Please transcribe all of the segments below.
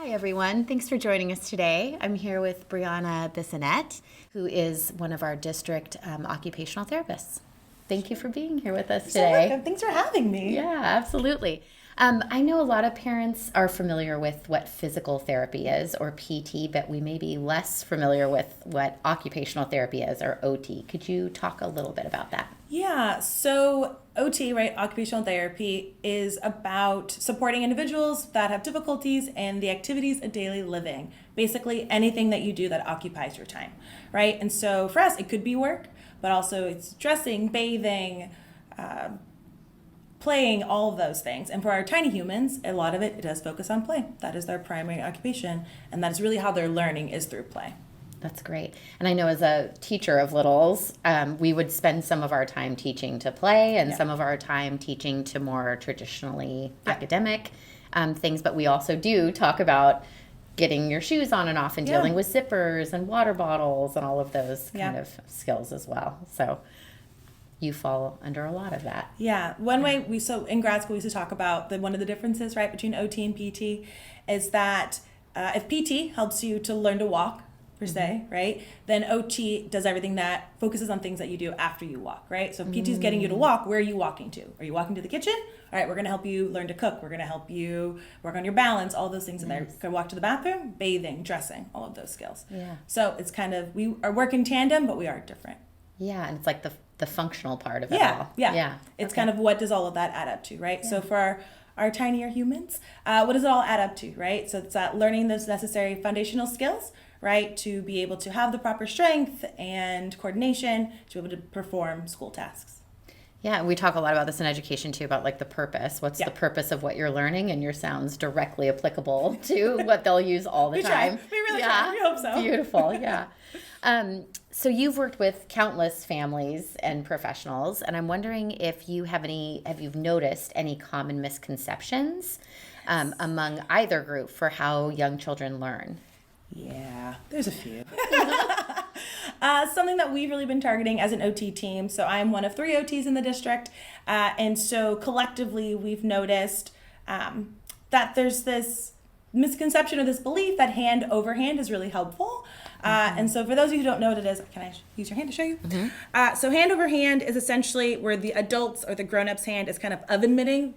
Hi, everyone. Thanks for joining us today. I'm here with Bree-Anna Bissonnette, who is one of our district occupational therapists. Thank you for being here with us today. So thanks for having me. Yeah, absolutely. I know a lot of parents are familiar with what physical therapy is, or PT, but we may be less familiar with what occupational therapy is, or OT. Could you talk a little bit about that? Yeah, so OT, right, occupational therapy, is about supporting individuals that have difficulties in the activities of daily living. Basically, anything that you do that occupies your time, right? And so for us, it could be work, but also it's dressing, bathing, playing, all of those things. And for our tiny humans, a lot of it does focus on play. That is their primary occupation, and that is really how they're learning is through play. That's great. And I know as a teacher of littles, we would spend some of our time teaching to play and some of our time teaching to more traditionally academic things. But we also do talk about getting your shoes on and off and dealing with zippers and water bottles and all of those kind of skills as well. So you fall under a lot of that. Yeah. One way so in grad school, we used to talk about one of the differences, right, between OT and PT is that if PT helps you to learn to walk, per se, right? Then OT does everything that focuses on things that you do after you walk, right? So if PT is getting you to walk, where are you walking to? Are you walking to the kitchen? All right, we're going to help you learn to cook. We're going to help you work on your balance, all those things in there. You're going to walk to the bathroom, bathing, dressing, all of those skills. Yeah. So it's kind of, we are working in tandem, but we are different. Yeah, and it's like the functional part of it all. Yeah. It's kind of what does all of that add up to, right? Yeah. So for our tinier humans, what does it all add up to, right? So it's learning those necessary foundational skills, right, to be able to have the proper strength and coordination to be able to perform school tasks. Yeah, we talk a lot about this in education too, about like the purpose. What's the purpose of what you're learning? And yours sounds directly applicable to what they'll use all the time. We really try. We hope so. Beautiful, yeah. So you've worked with countless families and professionals, and I'm wondering if you have you've noticed any common misconceptions among either group for how young children learn? Yeah, there's a few. Something that we've really been targeting as an OT team. So I'm one of 3 OTs in the district. And so collectively, we've noticed that there's this misconception or this belief that hand over hand is really helpful. And so for those of you who don't know what it is, can I use your hand to show you? So hand over hand is essentially where the adults or the grown-up's hand is kind of oven mitting,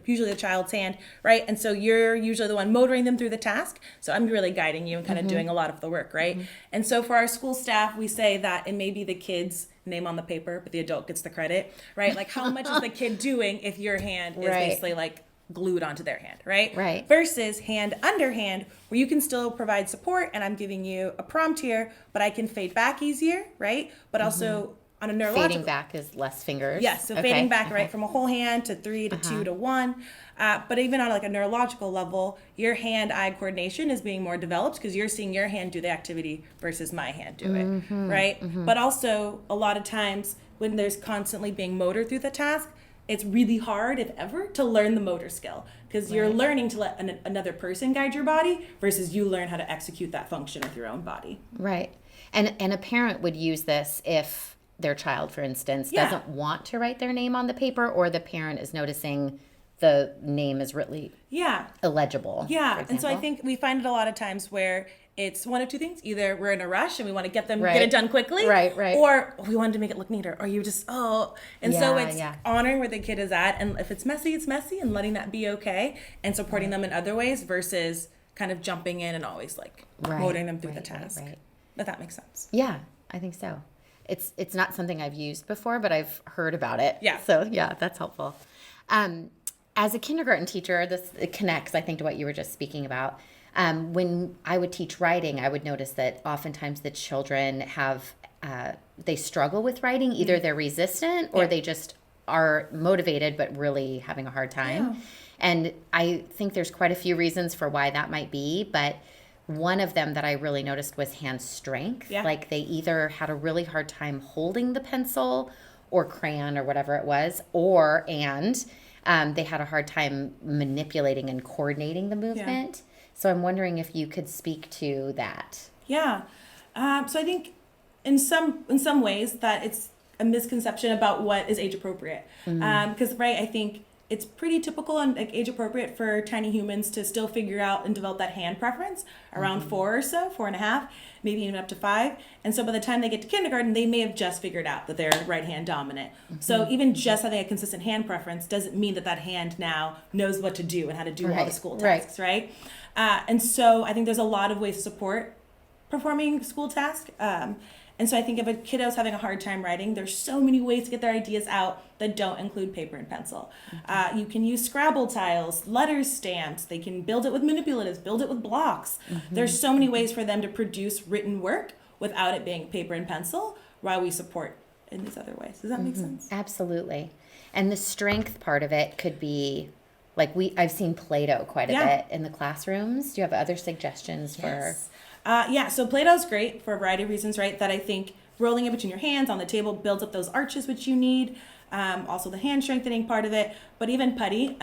usually the child's hand, right? And so you're usually the one motoring them through the task. So I'm really guiding you and kind of doing a lot of the work, right? And so for our school staff, we say that it may be the kid's name on the paper, but the adult gets the credit, right? Like how much is the kid doing if your hand is basically like glued onto their hand, right? Right. Versus hand under hand, where you can still provide support and I'm giving you a prompt here, but I can fade back easier, right? But also on a neurological... Fading back is less fingers. Yes, so fading back, right, from a whole hand to 3 to 2 to 1. But even on like a neurological level, your hand-eye coordination is being more developed because you're seeing your hand do the activity versus my hand do it, right? But also, a lot of times when there's constantly being motor through the task, it's really hard, if ever, to learn the motor skill because you're learning to let another person guide your body versus you learn how to execute that function with your own body. Right. And a parent would use this if their child, for instance, doesn't want to write their name on the paper, or the parent is noticing the name is really illegible. Yeah. And so I think we find it a lot of times where it's one of 2 things. Either we're in a rush and we want to get it done quickly. Right. Or we wanted to make it look neater. Or you just, so it's honoring where the kid is at. And if it's messy, it's messy, and letting that be okay and supporting them in other ways versus kind of jumping in and always like motoring them through the task. Right. If that makes sense. Yeah, I think so. It's not something I've used before, but I've heard about it. Yeah. So yeah, that's helpful. As a kindergarten teacher, it connects, I think, to what you were just speaking about. When I would teach writing, I would notice that oftentimes the children they struggle with writing. Either they're resistant or they just are motivated but really having a hard time. Yeah. And I think there's quite a few reasons for why that might be, but one of them that I really noticed was hand strength. Yeah. Like they either had a really hard time holding the pencil or crayon or whatever it was, they had a hard time manipulating and coordinating the movement. Yeah. So I'm wondering if you could speak to that. Yeah. So I think in some ways that it's a misconception about what is age appropriate. Because, I think it's pretty typical and like age appropriate for tiny humans to still figure out and develop that hand preference around 4 or so, 4.5, maybe even up to 5. And so by the time they get to kindergarten, they may have just figured out that they're right hand dominant. So even just having a consistent hand preference doesn't mean that hand now knows what to do and how to do all the school tasks, right? And so I think there's a lot of ways to support performing school tasks. And so I think if a kiddo's having a hard time writing, there's so many ways to get their ideas out that don't include paper and pencil. You can use Scrabble tiles, letters, stamps. They can build it with manipulatives, build it with blocks. There's so many ways for them to produce written work without it being paper and pencil, while we support in these other ways. Does that make sense? Absolutely. And the strength part of it could be, like, I've seen Play-Doh quite a bit in the classrooms. Do you have other suggestions for... So Play-Doh's great for a variety of reasons, right? That I think rolling it between your hands on the table builds up those arches which you need. Also the hand strengthening part of it. But even putty,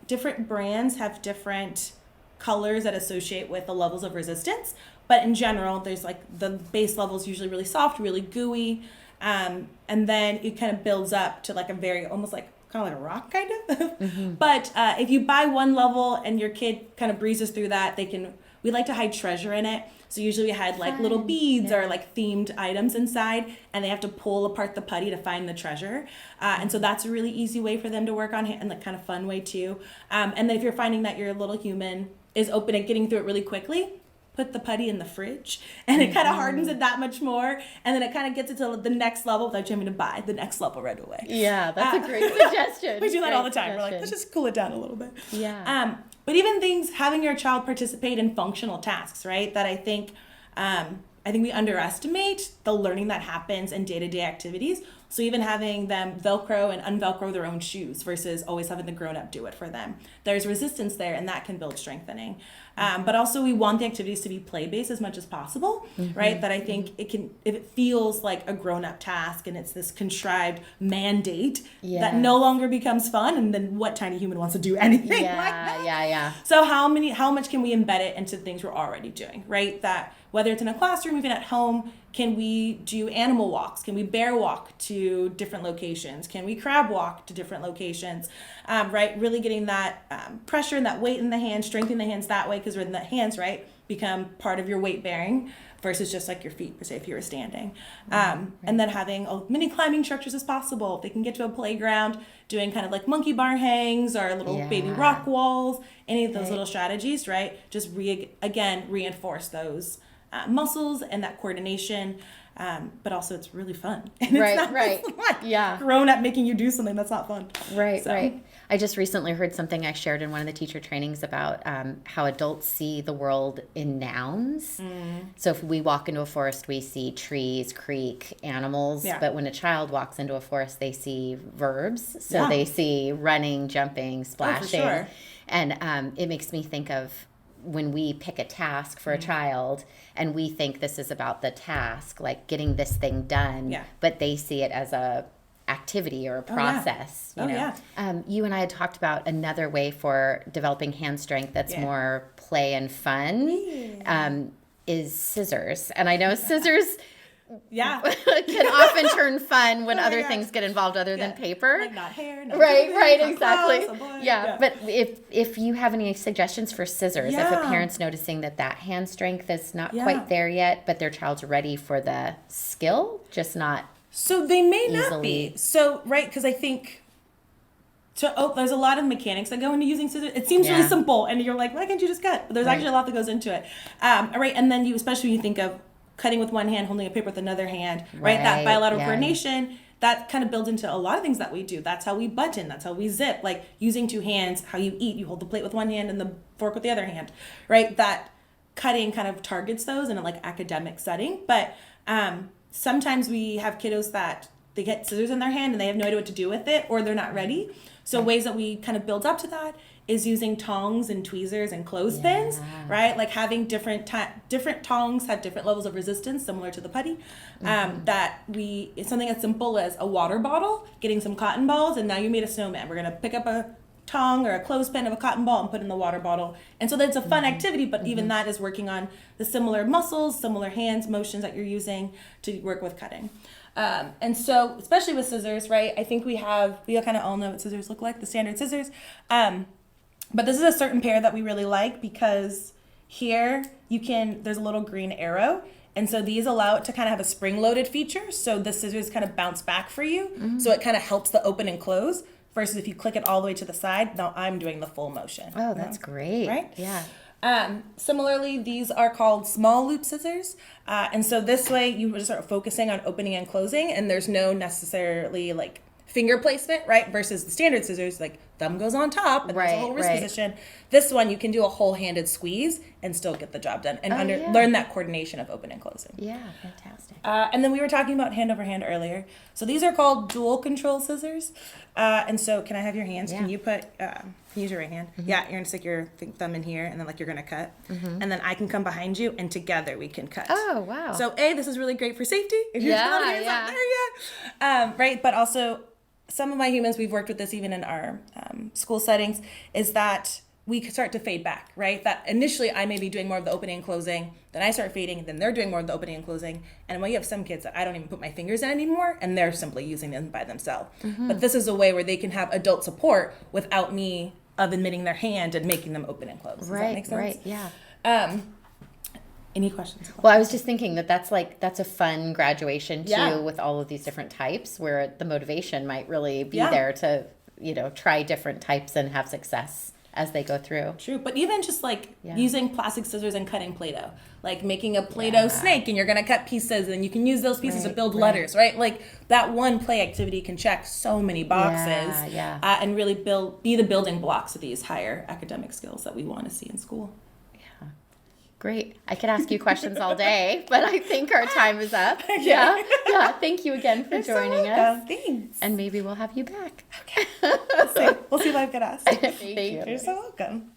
different brands have different colors that associate with the levels of resistance. But in general, there's like the base level is usually really soft, really gooey. And then it kind of builds up to like a very, almost like kind of like a rock kind of. But if you buy one level and your kid kind of breezes through that, we like to hide treasure in it. So usually we had like little beads or like themed items inside, and they have to pull apart the putty to find the treasure. And so that's a really easy way for them to work on, and like kind of fun way too. And then if you're finding that your little human is open and getting through it really quickly, put the putty in the fridge, and it kind of hardens it that much more. And then it kind of gets it to the next level without you having to buy the next level right away. Yeah, that's a great suggestion. We do that all the time. We're like, let's just cool it down a little bit. Yeah. But even things, having your child participate in functional tasks, right? That I think we underestimate the learning that happens in day-to-day activities. So even having them Velcro and unvelcro their own shoes versus always having the grown-up do it for them. There's resistance there, and that can build strengthening. But also we want the activities to be play-based as much as possible, right? That I think if it feels like a grown-up task and it's this contrived mandate that no longer becomes fun, and then what tiny human wants to do anything like that? Yeah. So how much can we embed it into things we're already doing, right? That whether it's in a classroom, even at home, can we do animal walks? Can we bear walk to different locations? Can we crab walk to different locations? Right? Really getting that pressure and that weight in the hands, strengthening the hands that way, because when the hands, right, become part of your weight bearing versus just like your feet, per se, if you were standing. And then having as many climbing structures as possible. If they can get to a playground, doing kind of like monkey bar hangs or little baby rock walls, any of those little strategies, right? Just reinforce those muscles and that coordination, but also it's really fun. And it's not grown up making you do something that's not fun. Right. I just recently heard something I shared in one of the teacher trainings about how adults see the world in nouns. So if we walk into a forest, we see trees, creek, animals. But when a child walks into a forest, they see verbs. So they see running, jumping, splashing. Oh, for sure. And it makes me think of when we pick a task for a child and we think this is about the task, like getting this thing done, but they see it as a activity or a process. You know? You and I had talked about another way for developing hand strength that's more play and fun is scissors. And I know scissors can often turn fun when other things get involved other than paper. Like not hair, not right, not exactly. Clothes, but if you have any suggestions for scissors, if a parent's noticing that hand strength is not quite there yet, but their child's ready for the skill, just not so they may easily. not be. So, right, because I think there's a lot of mechanics that go into using scissors. It seems really simple, and you're like, why can't you just cut? But there's actually a lot that goes into it. Right, and then especially when you think of cutting with one hand, holding a paper with another hand, right? That bilateral coordination, that kind of builds into a lot of things that we do. That's how we button, that's how we zip, like using two hands, how you eat, you hold the plate with one hand and the fork with the other hand, right? That cutting kind of targets those in a like academic setting. But sometimes we have kiddos that they get scissors in their hand and they have no idea what to do with it, or they're not ready. So ways that we kind of build up to that is using tongs and tweezers and clothespins, right? Like having different tongs have different levels of resistance, similar to the putty. It's something as simple as a water bottle, getting some cotton balls, and now you made a snowman. We're gonna pick up a tongue or a clothespin of a cotton ball and put in the water bottle. And so that's a fun activity, but even that is working on the similar muscles, similar hands motions that you're using to work with cutting. And so, especially with scissors, right? I think we kind of all know what scissors look like, the standard scissors. But this is a certain pair that we really like because here there's a little green arrow. And so these allow it to kind of have a spring-loaded feature. So the scissors kind of bounce back for you. So it kind of helps the open and close versus if you click it all the way to the side. Now I'm doing the full motion. Oh, that's great. Right? Yeah. Similarly, these are called small loop scissors. And so this way you just start focusing on opening and closing, and there's no necessarily like finger placement, right? Versus the standard scissors, like thumb goes on top and there's a whole wrist position. This one, you can do a whole-handed squeeze and still get the job done and learn that coordination of open and closing. Yeah, fantastic. And then we were talking about hand over hand earlier. So these are called dual control scissors. And so can I have your hands? Yeah. Can you use your right hand? Yeah, you're going to stick your thumb in here and then like you're going to cut. And then I can come behind you and together we can cut. Oh, wow. So this is really great for safety. If you're not hands out there yet. Right, but also some of my humans, we've worked with this even in our school settings, is that we start to fade back, right? That initially I may be doing more of the opening and closing, then I start fading, and then they're doing more of the opening and closing. And when you have some kids that I don't even put my fingers in anymore, and they're simply using them by themselves. But this is a way where they can have adult support without me admitting their hand and making them open and close. Does that make sense? Right, yeah. Any questions? Well, I was just thinking that's a fun graduation too, with all of these different types where the motivation might really be there to, try different types and have success as they go through. True, but even just like using plastic scissors and cutting Play-Doh, like making a Play-Doh snake and you're going to cut pieces and you can use those pieces to build letters, right? Like that one play activity can check so many boxes and really be the building blocks of these higher academic skills that we want to see in school. Great. I could ask you questions all day, but I think our time is up. Yeah. Thank you again for joining us. Thanks. And maybe we'll have you back. Okay. We'll see if I can ask. Thank you. You're so welcome.